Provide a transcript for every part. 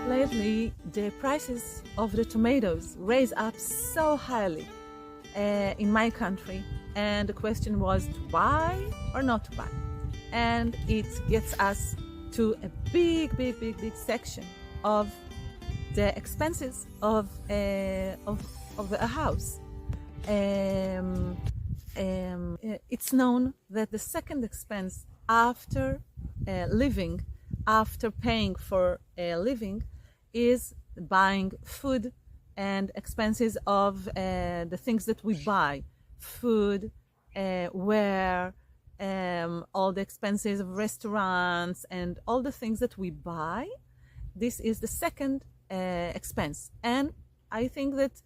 Lately, the prices of the tomatoes raised up so highly in my country, and the question was to buy or not to buy. And it gets us to a big section of the expenses of a house. It's known that the second expense after living, after paying for living, is buying food and expenses of the things that we buy, food, wear, all the expenses of restaurants and all the things that we buy. This is the second expense, and I think that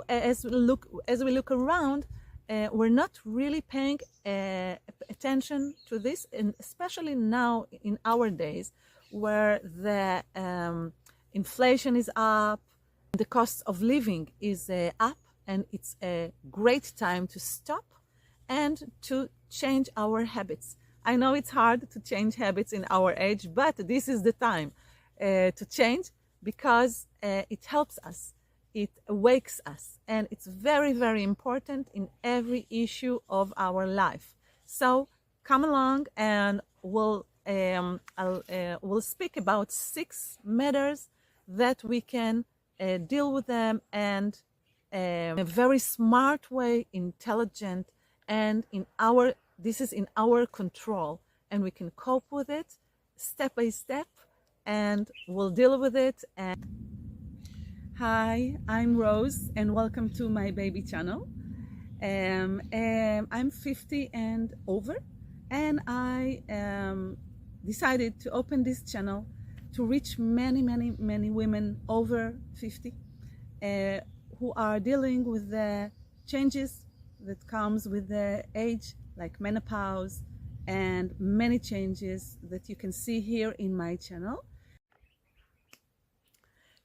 as we look around, we're not really paying attention to this, and especially now in our days, where the inflation is up, the cost of living is up, and it's a great time to stop and to change our habits. I know it's hard to change habits in our age, but this is the time to change, because it helps us, it awakes us, and it's very important in every issue of our life. So come along, and we'll speak about 6 matters that we can deal with them, and in a very smart way, intelligent, and this is in our control, and we can cope with it step by step, and we'll deal with it. And hi, I'm Rose, and welcome to my baby channel. I'm 50 and over, and I decided to open this channel to reach many women over 50 who are dealing with the changes that comes with the age, like menopause, and many changes that you can see here in my channel.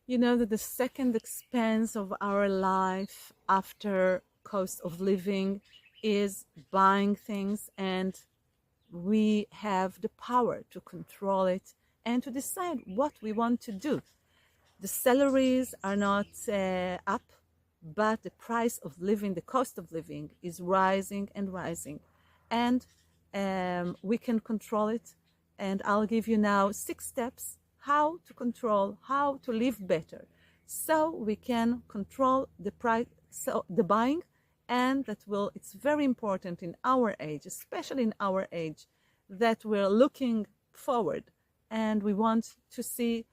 You know that the second expense of our life after cost of living is buying things, and we have the power to control it and to decide what we want to do. The salaries are not up, but the price of living, the cost of living, is rising and rising, and we can control it. And I'll give you now 6 steps how to control, how to live better, so we can control the price, so the buying, and it's very important in our age, especially in our age, that we're looking forward and we want to see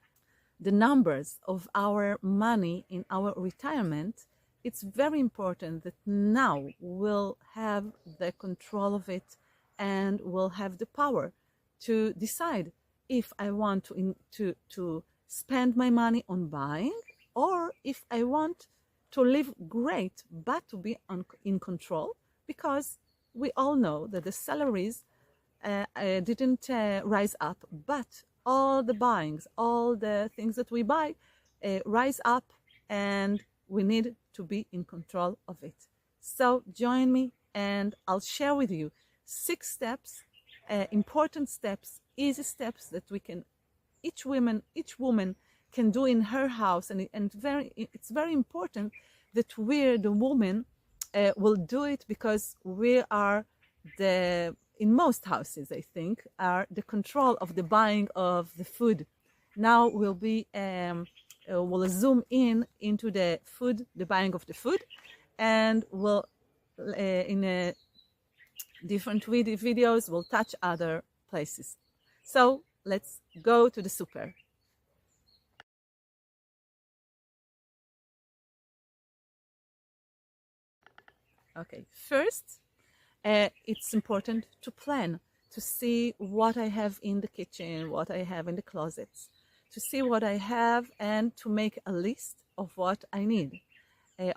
the numbers of our money in our retirement. It's very important that now we'll have the control of it, and we'll have the power to decide if I want to spend my money on buying, or if I want to live great but to be in control, because we all know that the salaries didn't rise up, but all the buyings, all the things that we buy rise up, and we need to be in control of it. So join me, and I'll share with you 6 steps, important steps, easy steps that each woman can do in her house, and it's very important that we, the woman, will do it, because we are in most houses, I think, are the control of the buying of the food. Now we'll zoom into the food, the buying of the food, and we'll in different videos we'll touch other places. So let's go to the super. Okay, first, it's important to plan, to see what I have in the kitchen, what I have in the closets, to see what I have, and to make a list of what I need,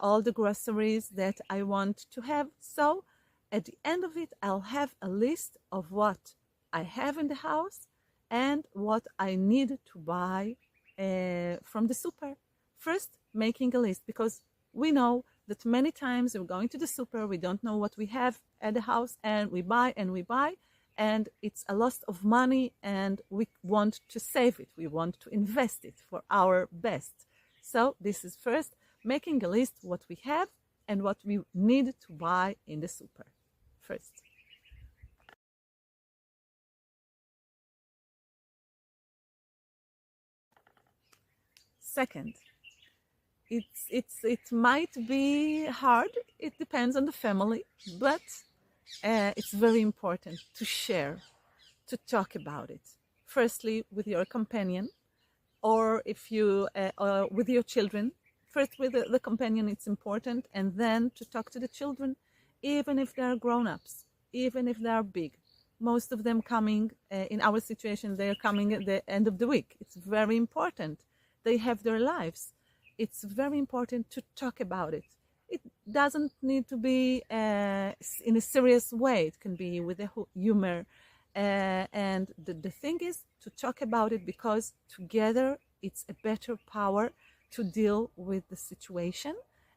all the groceries that I want to have. So at the end of it, I'll have a list of what I have in the house and what I need to buy from the super. First, making a list, because we know that many times we're going to the super, we don't know what we have at the house, and we buy, and it's a loss of money, and we want to save it. We want to invest it for our best. So this is first, making a list what we have and what we need to buy in the super first. Second, it might be hard. It depends on the family, but it's very important to share, to talk about it. Firstly, with your companion, or if you with your children. First, with the companion, it's important, and then to talk to the children, even if they are grown-ups, even if they are big. Most of them coming in our situation, they are coming at the end of the week. It's very important. They have their lives. It's very important to talk about it. It doesn't need to be in a serious way. It can be with a humor. And the thing is to talk about it, because together it's a better power to deal with the situation.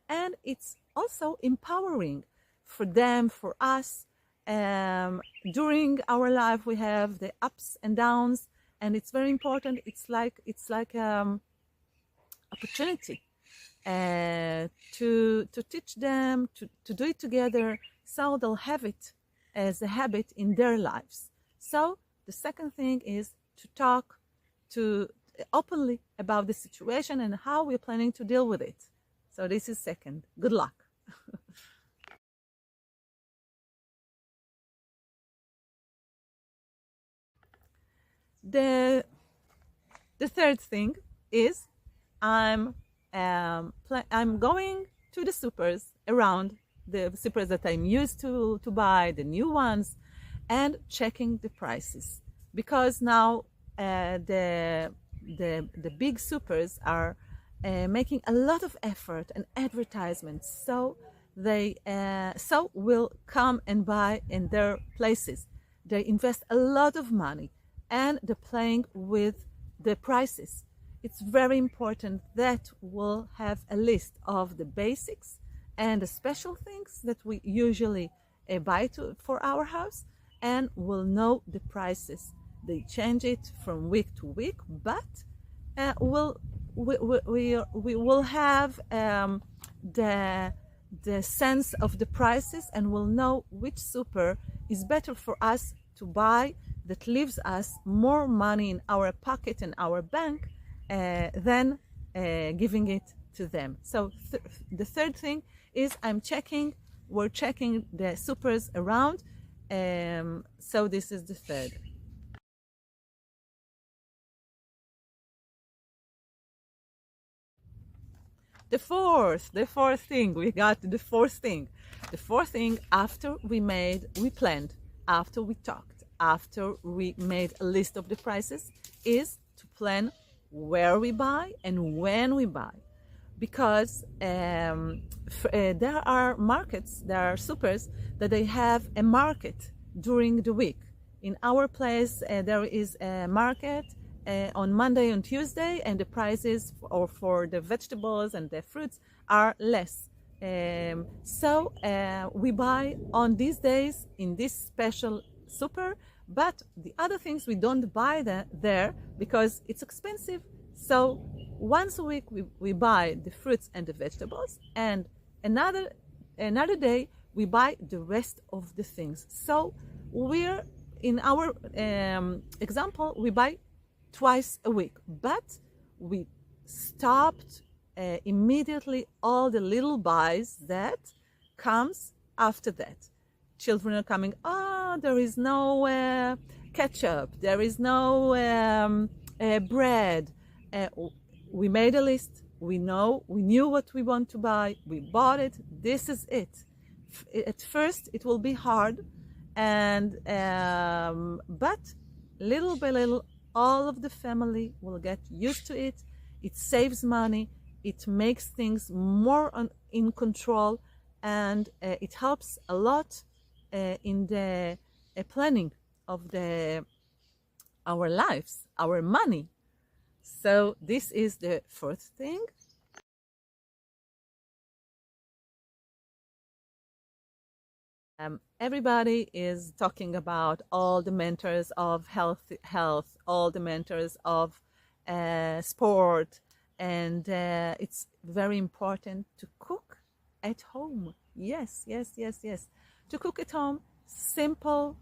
And it's also empowering for them, for us. During our life, we have the ups and downs, and it's very important. It's like opportunity to teach them to do it together, so they'll have it as a habit in their lives. So the second thing is to talk to openly about the situation and how we're planning to deal with it. So this is second. Good luck. The third thing is I'm going to the supers around, the supers that I'm used to buy, the new ones, and checking the prices, because now the big supers are making a lot of effort and advertisements, so they will come and buy in their places. They invest a lot of money, and they're playing with the prices. It's very important that we'll have a list of the basics and the special things that we usually buy for our house, and we'll know the prices. They change it from week to week, but we will have the sense of the prices, and we'll know which super is better for us to buy, that leaves us more money in our pocket and our bank than giving it to them. So the third thing is we're checking the supers around. So this is the third. The fourth thing, we got the fourth thing. The fourth thing, after we planned, after we talked, after we made a list of the prices, is to plan where we buy and when we buy. Because there are markets, there are supers that they have a market during the week. In our place, there is a market on Monday and Tuesday, and the prices for the vegetables and the fruits are less. So we buy on these days in this special super, but the other things we don't buy there because it's expensive. So once a week we buy the fruits and the vegetables, and another day we buy the rest of the things. So we're in our example, we buy twice a week, but we stopped immediately all the little buys that comes after that. Children are coming, there is no ketchup, there is no bread. We made a list, we knew what we want to buy, we bought it, this is it. At first it will be hard, and but little by little all of the family will get used to it. It saves money, it makes things more in control, and it helps a lot in the planning of our lives, our money. So this is the fourth thing. Everybody is talking about all the mentors of health, all the mentors of sport, and it's very important to cook at home. Yes, yes, yes, yes. To cook at home, simple,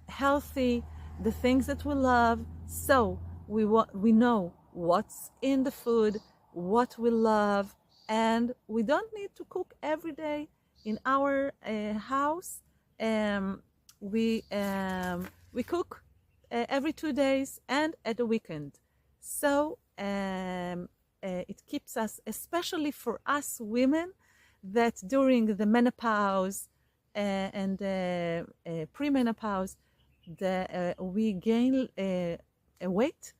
healthy, the things that we love. So we know what's in the food, what we love, and we don't need to cook every day in our house. Um, we cook every 2 days and at the weekend. So it keeps us, especially for us women, that during the menopause and premenopause, we gain a weight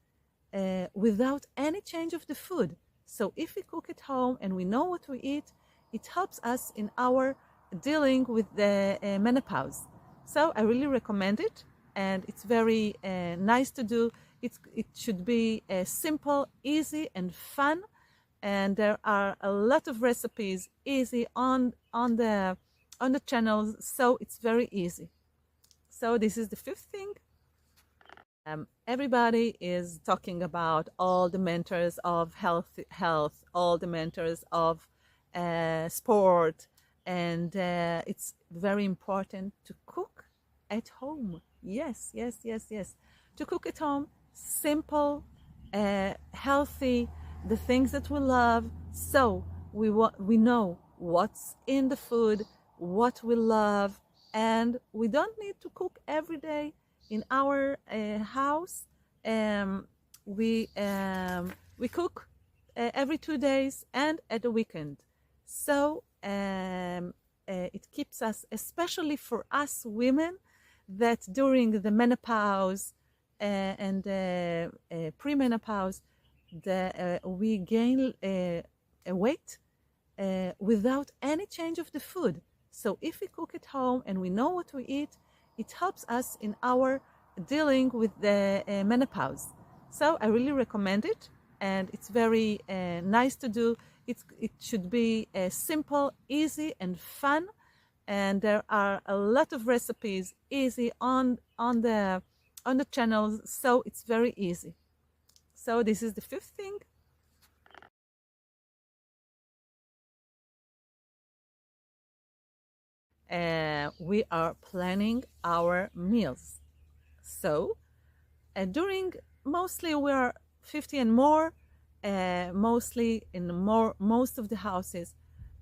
without any change of the food. So if we cook at home and we know what we eat, it helps us in our dealing with the menopause. So I really recommend it, and it's very nice to do. It should be simple, easy, and fun. And there are a lot of recipes easy on the channels, so it's very easy. So this is the fifth thing. Everybody is talking about all the mentors of health, all the mentors of sport, and it's very important to cook at home. Yes, yes, yes, yes. To cook at home, simple, healthy, the things that we love. So we know what's in the food, what we love, and we don't need to cook every day in our house. We cook every 2 days and at the weekend. So it keeps us, especially for us women, that during the menopause and premenopause, we gain a weight without any change of the food. So if we cook at home and we know what we eat, it helps us in our dealing with the menopause. So I really recommend it, and it's very nice to do. It should be simple, easy, and fun. And there are a lot of recipes easy on the channels, so it's very easy. So this is the fifth thing. We are planning our meals. So during, mostly we are 50 and more, mostly in most of the houses,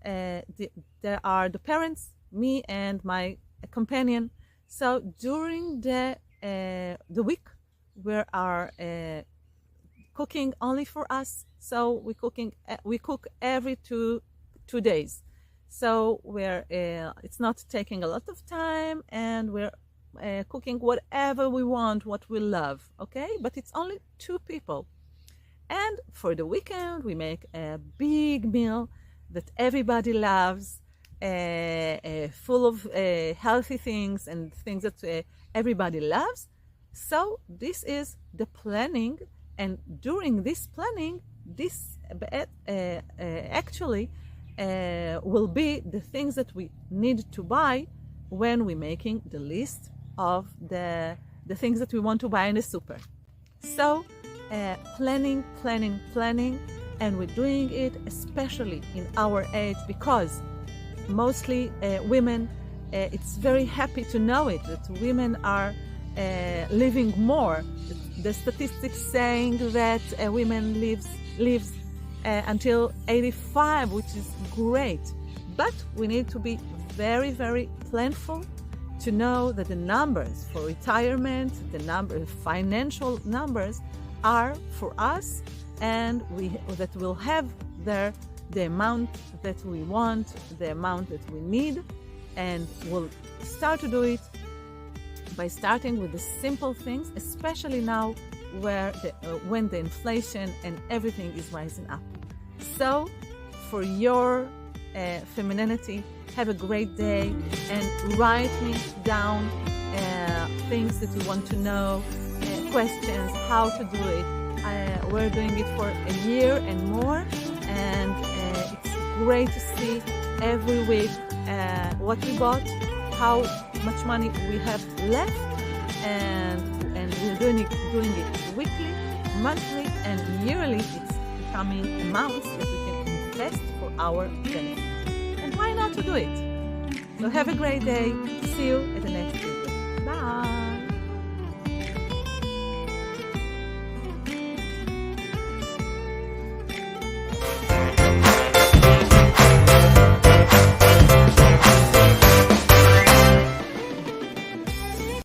there are the parents, me and my companion. So during the week, we are cooking only for us. So we cook every two days. So it's not taking a lot of time, and we're cooking whatever we want, what we love, okay? But it's only 2 people. And for the weekend, we make a big meal that everybody loves, full of healthy things and things that everybody loves. So this is the planning, and during this planning, this actually will be the things that we need to buy when we're making the list of the things that we want to buy in the super. So planning, and we're doing it especially in our age, because mostly women, it's very happy to know it, that women are living more. The statistics saying that women lives until 85, which is great. But we need to be very, very planful to know that the numbers for retirement, the financial numbers are for us, and that we'll have there the amount that we want, the amount that we need, and we'll start to do it by starting with the simple things, especially now when the inflation and everything is rising up. So for your femininity, have a great day, and write me down things that you want to know, questions, how to do it. We're doing it for a year and more, and it's great to see every week what we bought how much money we have left, and we're doing it weekly, monthly, and yearly. It's becoming amounts that we can invest for our benefit. And why not to do it? So have a great day. See you at